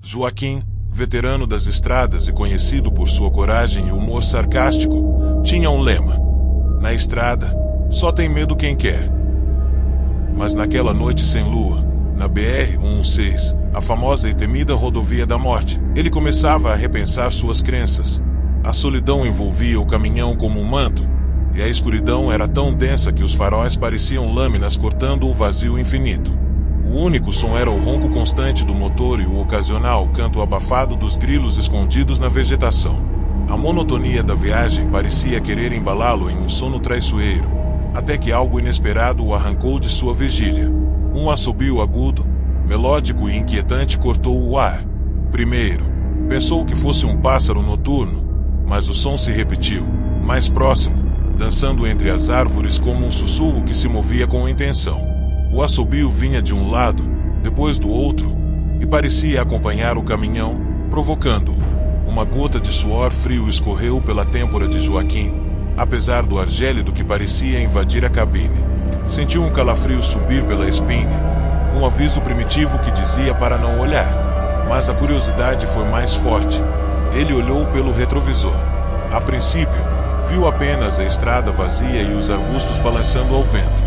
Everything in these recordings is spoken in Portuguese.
Joaquim, veterano das estradas e conhecido por sua coragem e humor sarcástico, tinha um lema: na estrada, só tem medo quem quer. Mas naquela noite sem lua, na BR-116, a famosa e temida rodovia da morte, ele começava a repensar suas crenças. A solidão envolvia o caminhão como um manto, e a escuridão era tão densa que os faróis pareciam lâminas cortando um vazio infinito. O único som era o ronco constante do motor e o ocasional canto abafado dos grilos escondidos na vegetação. A monotonia da viagem parecia querer embalá-lo em um sono traiçoeiro, até que algo inesperado o arrancou de sua vigília. Um assobio agudo, melódico e inquietante cortou o ar. Primeiro, pensou que fosse um pássaro noturno, mas o som se repetiu, mais próximo, dançando entre as árvores como um sussurro que se movia com intenção. O assobio vinha de um lado, depois do outro, e parecia acompanhar o caminhão, provocando-o. Uma gota de suor frio escorreu pela têmpora de Joaquim, apesar do ar gélido que parecia invadir a cabine. Sentiu um calafrio subir pela espinha, um aviso primitivo que dizia para não olhar. Mas a curiosidade foi mais forte. Ele olhou pelo retrovisor. A princípio, viu apenas a estrada vazia e os arbustos balançando ao vento.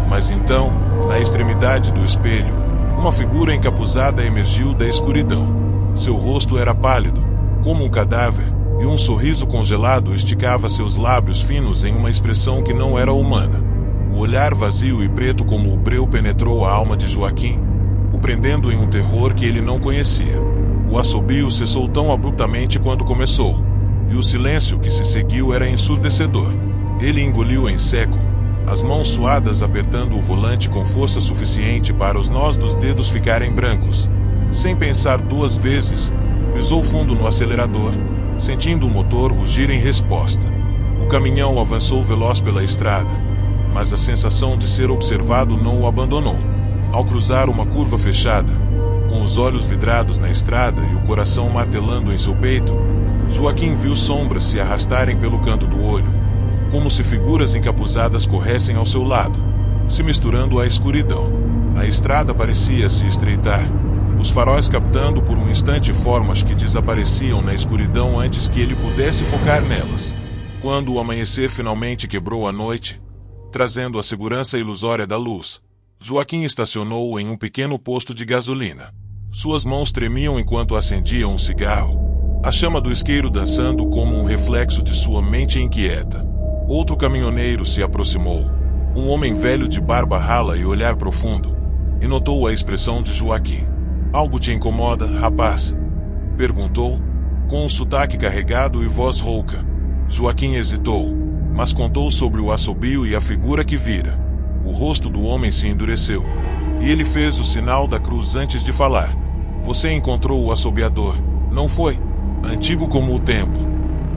Mas então, na extremidade do espelho, uma figura encapuzada emergiu da escuridão. Seu rosto era pálido, como um cadáver, e um sorriso congelado esticava seus lábios finos em uma expressão que não era humana. O olhar vazio e preto como o breu penetrou a alma de Joaquim, o prendendo em um terror que ele não conhecia. O assobio cessou tão abruptamente quanto começou, e o silêncio que se seguiu era ensurdecedor. Ele engoliu em seco, as mãos suadas apertando o volante com força suficiente para os nós dos dedos ficarem brancos. Sem pensar duas vezes, pisou fundo no acelerador, sentindo o motor rugir em resposta. O caminhão avançou veloz pela estrada, mas a sensação de ser observado não o abandonou. Ao cruzar uma curva fechada, com os olhos vidrados na estrada e o coração martelando em seu peito, Joaquim viu sombras se arrastarem pelo canto do olho, como se figuras encapuzadas corressem ao seu lado, se misturando à escuridão. A estrada parecia se estreitar, os faróis captando por um instante formas que desapareciam na escuridão antes que ele pudesse focar nelas. Quando o amanhecer finalmente quebrou a noite, trazendo a segurança ilusória da luz, Joaquim estacionou em um pequeno posto de gasolina. Suas mãos tremiam enquanto acendia um cigarro, a chama do isqueiro dançando como um reflexo de sua mente inquieta. Outro caminhoneiro se aproximou, um homem velho de barba rala e olhar profundo, e notou a expressão de Joaquim. "Algo te incomoda, rapaz?" perguntou, com um sotaque carregado e voz rouca. Joaquim hesitou, mas contou sobre o assobio e a figura que vira. O rosto do homem se endureceu, e ele fez o sinal da cruz antes de falar. "Você encontrou o assobiador, não foi? Antigo como o tempo.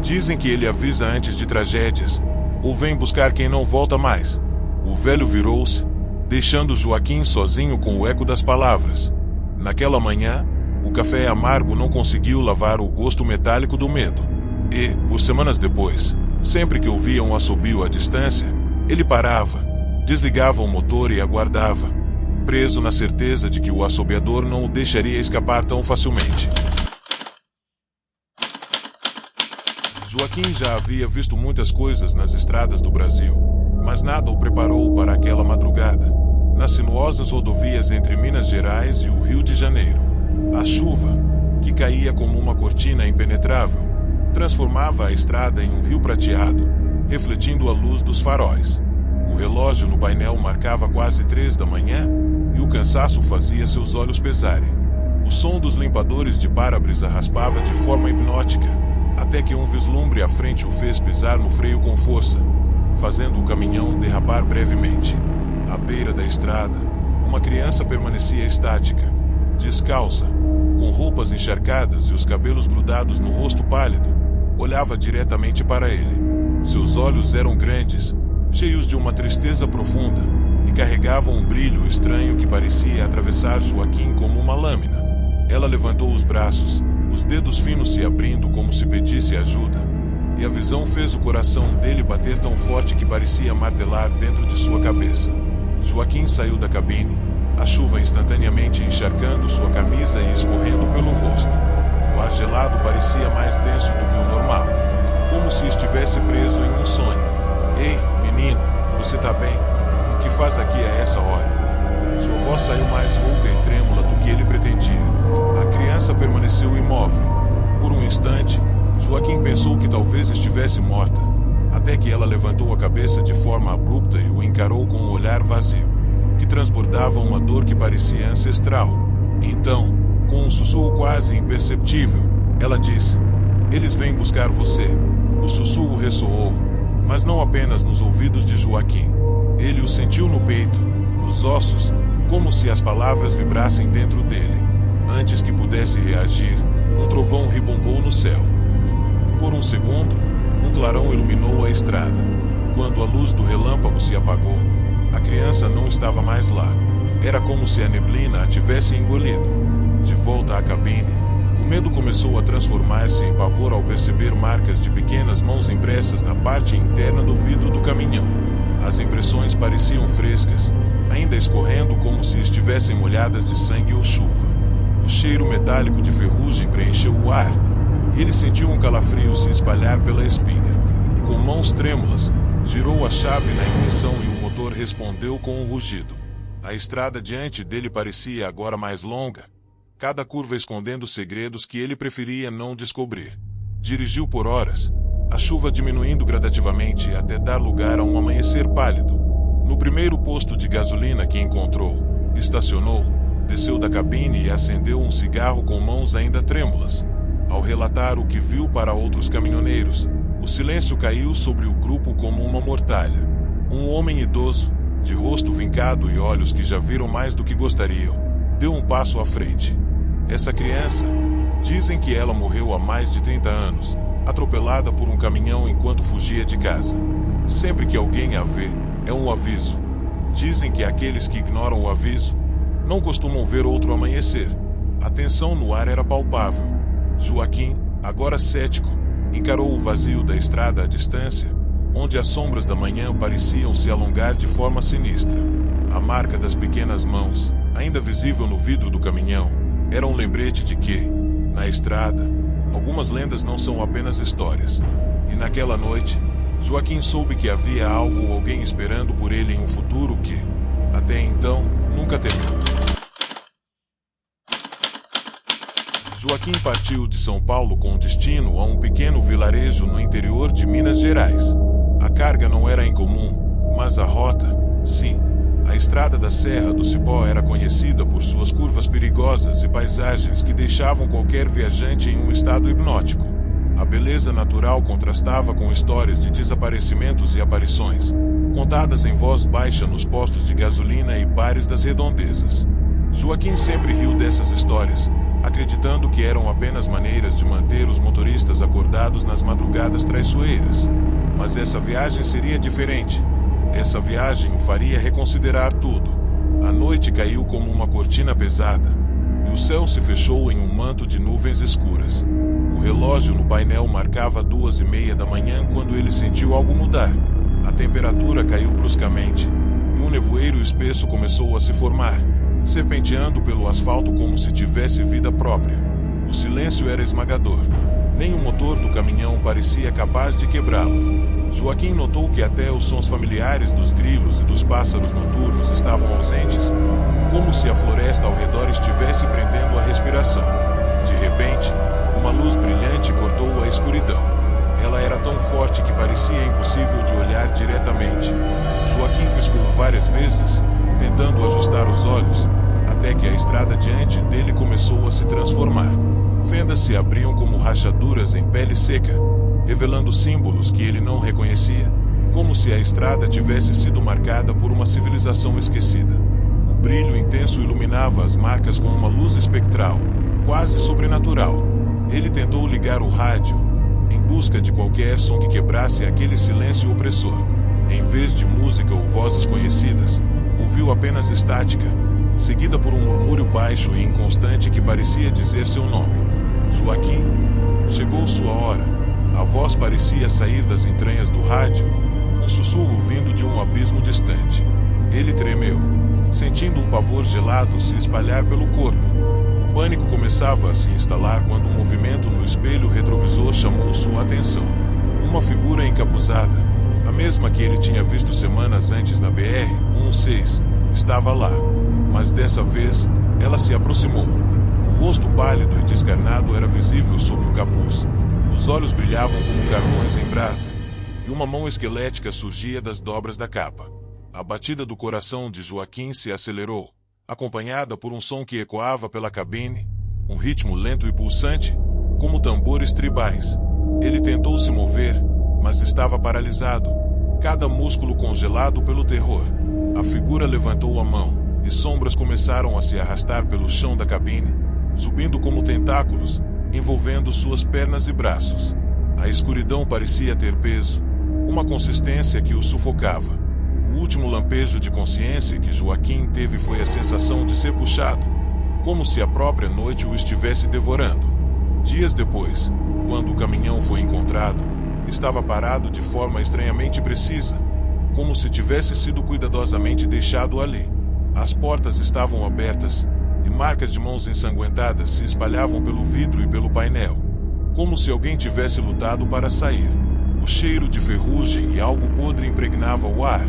Dizem que ele avisa antes de tragédias, ou vem buscar quem não volta mais." O velho virou-se, deixando Joaquim sozinho com o eco das palavras. Naquela manhã, o café amargo não conseguiu lavar o gosto metálico do medo. E, por semanas depois, sempre que ouvia um assobio à distância, ele parava, desligava o motor e aguardava, preso na certeza de que o assobiador não o deixaria escapar tão facilmente. Joaquim já havia visto muitas coisas nas estradas do Brasil, mas nada o preparou para aquela madrugada, nas sinuosas rodovias entre Minas Gerais e o Rio de Janeiro. A chuva, que caía como uma cortina impenetrável, transformava a estrada em um rio prateado, refletindo a luz dos faróis. O relógio no painel marcava quase 3 da manhã, e o cansaço fazia seus olhos pesarem. O som dos limpadores de para-brisa raspava de forma hipnótica, até que um vislumbre à frente o fez pisar no freio com força, fazendo o caminhão derrapar brevemente. À beira da estrada, uma criança permanecia estática, descalça, com roupas encharcadas e os cabelos grudados no rosto pálido, olhava diretamente para ele. Seus olhos eram grandes, cheios de uma tristeza profunda, e carregavam um brilho estranho que parecia atravessar Joaquim como uma lâmina. Ela levantou os braços, os dedos finos se abrindo como se pedisse ajuda, e a visão fez o coração dele bater tão forte que parecia martelar dentro de sua cabeça. Joaquim saiu da cabine, a chuva instantaneamente encharcando sua camisa e escorrendo pelo rosto. estivesse preso em um sonho. Ei, menino, você tá bem? O que faz aqui a essa hora? Sua voz saiu mais rouca e trêmula do que ele pretendia. A criança permaneceu imóvel. Por um instante, Joaquim pensou que talvez estivesse morta, até que ela levantou a cabeça de forma abrupta e o encarou com um olhar vazio, que transbordava uma dor que parecia ancestral. Então, com um sussurro quase imperceptível, ela disse: "Eles vêm buscar você." O sussurro ressoou, mas não apenas nos ouvidos de Joaquim. Ele o sentiu no peito, nos ossos, como se as palavras vibrassem dentro dele. Antes que pudesse reagir, um trovão ribombou no céu. Por um segundo, um clarão iluminou a estrada. Quando a luz do relâmpago se apagou, a criança não estava mais lá. Era como se a neblina a tivesse engolido. De volta à cabine, o medo começou a transformar-se em pavor ao perceber marcas de pequenas mãos impressas na parte interna do vidro do caminhão. As impressões pareciam frescas, ainda escorrendo como se estivessem molhadas de sangue ou chuva. O cheiro metálico de ferrugem preencheu o ar, e ele sentiu um calafrio se espalhar pela espinha. Com mãos trêmulas, girou a chave na ignição e o motor respondeu com um rugido. A estrada diante dele parecia agora mais longa, cada curva escondendo segredos que ele preferia não descobrir. Dirigiu por horas, a chuva diminuindo gradativamente até dar lugar a um amanhecer pálido. No primeiro posto de gasolina que encontrou, estacionou, desceu da cabine e acendeu um cigarro com mãos ainda trêmulas. Ao relatar o que viu para outros caminhoneiros, o silêncio caiu sobre o grupo como uma mortalha. Um homem idoso, de rosto vincado e olhos que já viram mais do que gostariam, deu um passo à frente. Essa criança, dizem que ela morreu há mais de 30 anos, atropelada por um caminhão enquanto fugia de casa. Sempre que alguém a vê, é um aviso. Dizem que aqueles que ignoram o aviso não costumam ver outro amanhecer. A tensão no ar era palpável. Joaquim, agora cético, encarou o vazio da estrada à distância, onde as sombras da manhã pareciam se alongar de forma sinistra. A marca das pequenas mãos, ainda visível no vidro do caminhão, era um lembrete de que, na estrada, algumas lendas não são apenas histórias. E naquela noite, Joaquim soube que havia algo ou alguém esperando por ele em um futuro que, até então, nunca temeu. Joaquim partiu de São Paulo com destino a um pequeno vilarejo no interior de Minas Gerais. A carga não era incomum, mas a rota, sim. A estrada da Serra do Cipó era conhecida por suas curvas perigosas e paisagens que deixavam qualquer viajante em um estado hipnótico. A beleza natural contrastava com histórias de desaparecimentos e aparições, contadas em voz baixa nos postos de gasolina e bares das redondezas. Joaquim sempre riu dessas histórias, acreditando que eram apenas maneiras de manter os motoristas acordados nas madrugadas traiçoeiras. Mas essa viagem seria diferente. Essa viagem o faria reconsiderar tudo. A noite caiu como uma cortina pesada, e o céu se fechou em um manto de nuvens escuras. O relógio no painel marcava 2:30 da manhã quando ele sentiu algo mudar. A temperatura caiu bruscamente, e um nevoeiro espesso começou a se formar, serpenteando pelo asfalto como se tivesse vida própria. O silêncio era esmagador. Nem o motor do caminhão parecia capaz de quebrá-lo. Joaquim notou que até os sons familiares dos grilos e dos pássaros noturnos estavam ausentes, como se a floresta ao redor estivesse prendendo a respiração. De repente, uma luz brilhante cortou a escuridão. Ela era tão forte que parecia impossível de olhar diretamente. Joaquim piscou várias vezes, tentando ajustar os olhos, até que a estrada diante dele começou a se transformar. Fendas se abriam como rachaduras em pele seca, revelando símbolos que ele não reconhecia, como se a estrada tivesse sido marcada por uma civilização esquecida. O brilho intenso iluminava as marcas com uma luz espectral, quase sobrenatural. Ele tentou ligar o rádio, em busca de qualquer som que quebrasse aquele silêncio opressor. Em vez de música ou vozes conhecidas, ouviu apenas estática, seguida por um murmúrio baixo e inconstante que parecia dizer seu nome. Joaquim. Chegou sua hora. A voz parecia sair das entranhas do rádio, um sussurro vindo de um abismo distante. Ele tremeu, sentindo um pavor gelado se espalhar pelo corpo. O pânico começava a se instalar quando um movimento no espelho retrovisor chamou sua atenção. Uma figura encapuzada, a mesma que ele tinha visto semanas antes na BR-116, estava lá. Mas dessa vez, ela se aproximou. O rosto pálido e descarnado era visível sob o capuz. Os olhos brilhavam como carvões em brasa, e uma mão esquelética surgia das dobras da capa. A batida do coração de Joaquim se acelerou, acompanhada por um som que ecoava pela cabine, um ritmo lento e pulsante, como tambores tribais. Ele tentou se mover, mas estava paralisado, cada músculo congelado pelo terror. A figura levantou a mão, e sombras começaram a se arrastar pelo chão da cabine, subindo como tentáculos, envolvendo suas pernas e braços. A escuridão parecia ter peso, uma consistência que o sufocava. O último lampejo de consciência que Joaquim teve foi a sensação de ser puxado, como se a própria noite o estivesse devorando. Dias depois, quando o caminhão foi encontrado, estava parado de forma estranhamente precisa, como se tivesse sido cuidadosamente deixado ali. As portas estavam abertas, e marcas de mãos ensanguentadas se espalhavam pelo vidro e pelo painel, como se alguém tivesse lutado para sair. O cheiro de ferrugem e algo podre impregnava o ar,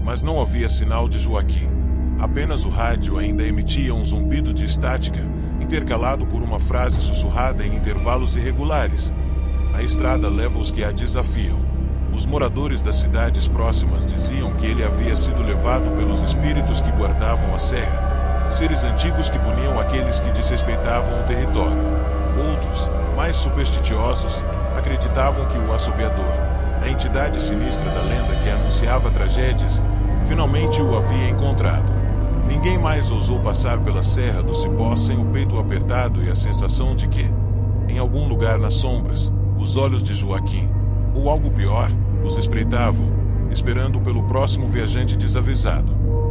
mas não havia sinal de Joaquim. Apenas o rádio ainda emitia um zumbido de estática, intercalado por uma frase sussurrada em intervalos irregulares. A estrada leva os que a desafiam. Os moradores das cidades próximas diziam que ele havia sido levado pelos espíritos que guardavam a serra, seres antigos que puniam aqueles que desrespeitavam o território. Outros, mais supersticiosos, acreditavam que o assobiador, a entidade sinistra da lenda que anunciava tragédias, finalmente o havia encontrado. Ninguém mais ousou passar pela Serra do Cipó sem o peito apertado e a sensação de que, em algum lugar nas sombras, os olhos de Joaquim, ou algo pior, os espreitavam, esperando pelo próximo viajante desavisado.